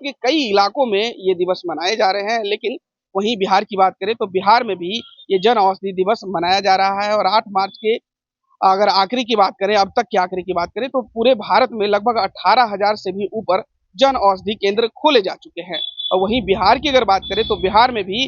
कि कई इलाकों में ये दिवस मनाए जा रहे हैं, लेकिन वहीं बिहार की बात करें तो बिहार में भी ये जन औषधि दिवस मनाया जा रहा है और 8 मार्च के अगर आखिरी की बात करें, अब तक की आखिरी की बात करें तो पूरे भारत में लगभग 18,000 से भी ऊपर जन औषधि केंद्र खोले जा चुके हैं। और वहीं बिहार की अगर बात करें तो बिहार में भी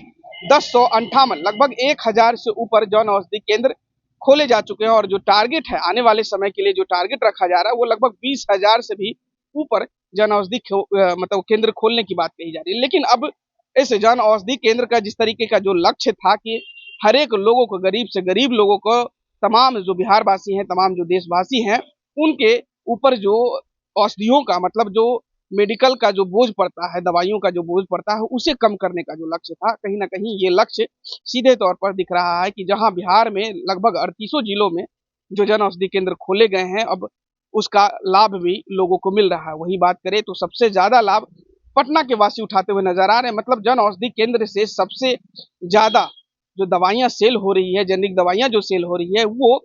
1058 लगभग 1000 से ऊपर जन औषधि केंद्र खोले जा चुके हैं और जो टारगेट है आने वाले समय के लिए जो टारगेट रखा जा रहा है वो लगभग 20,000 से भी ऊपर जन औषधि मतलब केंद्र खोलने की बात कही जा रही है। लेकिन अब इस जन औषधि केंद्र का जिस तरीके का जो लक्ष्य था कि हर एक लोगों को, गरीब से गरीब लोगों को, तमाम जो बिहार वासी हैं, तमाम जो देशवासी हैं, उनके ऊपर जो औषधियों का मतलब जो मेडिकल का जो बोझ पड़ता है, दवाइयों का जो बोझ पड़ता है, उसे कम करने का जो लक्ष्य था, कहीं न कहीं ये लक्ष्य सीधे तौर पर दिख रहा है कि जहां बिहार में लगभग 38 जिलों में जो जन औषधि केंद्र खोले गए हैं, अब उसका लाभ भी लोगों को मिल रहा है। वहीं बात करें तो सबसे ज़्यादा लाभ पटना के वासी उठाते हुए नजर आ रहे हैं। मतलब जन औषधि केंद्र से सबसे ज़्यादा जो दवाइयाँ सेल हो रही है, जेनेरिक दवाइयाँ जो सेल हो रही है, वो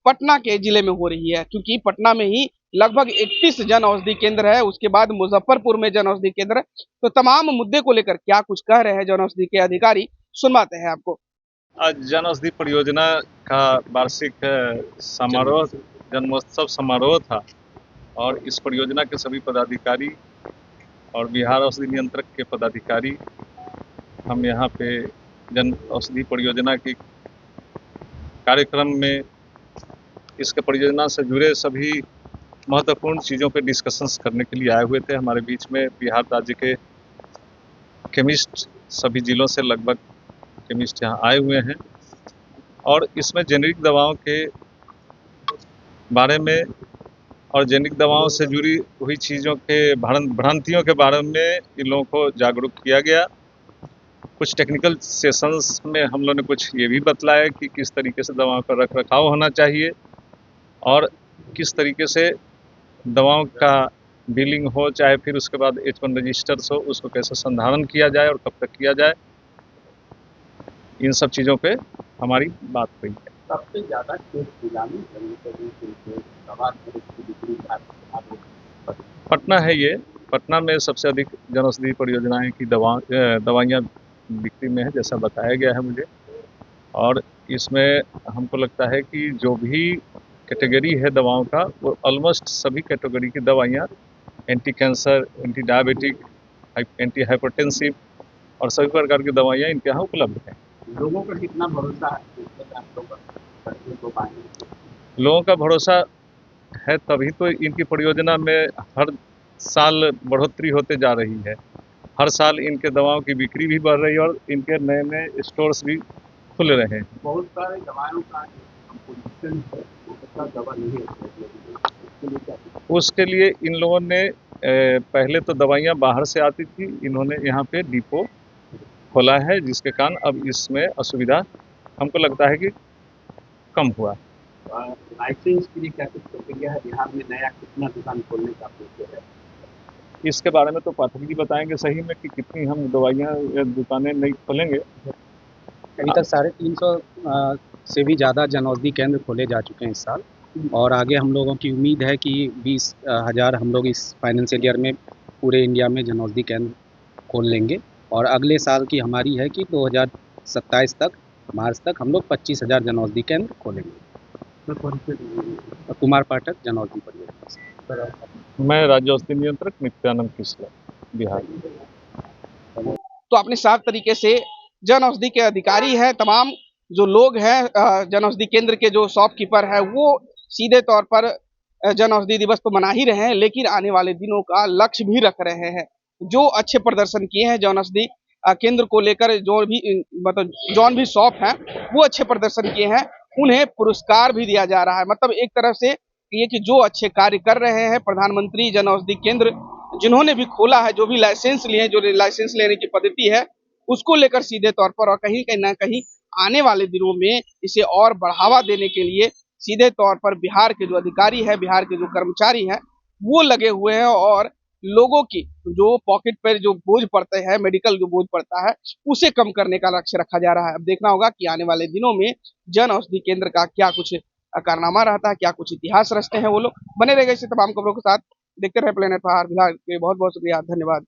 पटना के जिले में हो रही है, क्योंकि पटना में ही लगभग 31 जन औषधि केंद्र है। उसके बाद मुजफ्फरपुर में जन औषधि केंद्र है। तो तमाम मुद्दे को लेकर क्या कुछ कह रहे हैं जन औषधि के अधिकारी, सुनवाते हैं आपको। आज जन औषधि परियोजना का वार्षिक समारोह, जन्मोत्सव समारोह था और इस परियोजना के सभी पदाधिकारी और बिहार औषधि नियंत्रक के पदाधिकारी हम यहाँ पे जन औषधि परियोजना की कार्यक्रम में इसके परियोजना से जुड़े सभी महत्वपूर्ण चीज़ों पे डिस्कशंस करने के लिए आए हुए थे। हमारे बीच में बिहार राज्य के केमिस्ट सभी जिलों से लगभग केमिस्ट यहाँ आए हुए हैं और इसमें जेनेरिक दवाओं के बारे में और जेनेरिक दवाओं से जुड़ी हुई चीज़ों के भ्रांतियों के बारे में इन लोगों को जागरूक किया गया। कुछ टेक्निकल सेशंस में हम लोगों ने कुछ ये भी बतलाया कि किस तरीके से दवाओं का रख रखाव होना चाहिए और किस तरीके से दवाओं का बिलिंग हो, चाहे फिर उसके बाद H1 रजिस्टर्स हो, उसको कैसे संधारण किया जाए और कब तक किया जाए, इन सब चीज़ों पे हमारी बात हुई है। सबसे ज़्यादा पटना है ये। पटना में सबसे अधिक जन औषधि परियोजनाएं की दवाइयाँ बिक्री में है, जैसा बताया गया है मुझे। और इसमें हमको लगता है कि जो भी कैटेगरी है दवाओं का, वो ऑलमोस्ट सभी कैटेगरी की दवाइयाँ anti cancer, anti diabetic, anti hypertensive और सभी प्रकार की दवाइयाँ इनके यहाँ उपलब्ध हैं। लोगों का कितना भरोसा है? लोगों का भरोसा है तभी तो इनकी परियोजना में हर साल बढ़ोतरी होते जा रही है। हर साल इनके दवाओं की बिक्री भी बढ़ रही है और इनके नए नए स्टोर्स भी खुल रहे हैं। बहुत सारे दवाओं का कंपोजिशन है, उसका दवा नहीं है, उसके लिए इन लोगों ने पहले तो दवाइयाँ बाहर से आती थी, इन्होंने यहाँ पे डिपो खोला है, जिसके कारण अब इसमें असुविधा हमको लगता है कि कम हुआ। लाइसेंस के लिए क्या कुछ प्रक्रिया है? बिहार में नया कितना दुकान खोलने का प्रोसेस है? इसके बारे में तो पाठक जी बताएंगे सही में कि कितनी हम दवाइयाँ या दुकानें नहीं खोलेंगे। अभी तक 350 से भी ज़्यादा जन औषधि केंद्र खोले जा चुके हैं इस साल और आगे हम लोगों की उम्मीद है कि 20,000 हम लोग इस फाइनेंशियल ईयर में पूरे इंडिया में जन औषधि केंद्र खोल लेंगे और अगले साल की हमारी है कि 2027 तक, मार्च तक हम लोग 25,000 जन औषधि केंद्र खोलेंगे। कुमार पाठक, जन औषधि परियोजना। मैं राज्य औषधि नियंत्रक नित्यानंद किसला, बिहार। तो आपने साफ तरीके से जन औषधि के अधिकारी हैं, तमाम जो लोग हैं जन औषधि केंद्र के जो शॉपकीपर है, वो सीधे तौर पर जन औषधि दिवस तो मना ही रहे हैं, लेकिन आने वाले दिनों का लक्ष्य भी रख रहे हैं। जो अच्छे प्रदर्शन किए हैं जन औषधि केंद्र को लेकर, जो भी मतलब जौन भी शॉप हैं वो अच्छे प्रदर्शन किए हैं, उन्हें पुरस्कार भी दिया जा रहा है। मतलब एक तरफ से ये कि जो अच्छे कार्य कर रहे हैं, प्रधानमंत्री जन औषधि केंद्र जिन्होंने भी खोला है, जो भी लाइसेंस लिए, जो लाइसेंस लेने की पद्धति है, उसको लेकर सीधे तौर पर और कहीं ना कहीं आने वाले दिनों में इसे और बढ़ावा देने के लिए सीधे तौर पर बिहार के जो अधिकारी है, बिहार के जो कर्मचारी हैं, वो लगे हुए हैं और लोगों की जो पॉकेट पर जो बोझ पड़ते हैं, मेडिकल जो बोझ पड़ता है, उसे कम करने का लक्ष्य रखा जा रहा है। अब देखना होगा कि आने वाले दिनों में जन औषधि केंद्र का क्या कुछ कारनामा रहता है, क्या कुछ इतिहास रचते हैं वो लोग। बने रहेगा इसी तमाम खबरों के साथ, देखते रहे प्लेनेट फहार। फिलहाल के बहुत बहुत शुक्रिया, धन्यवाद।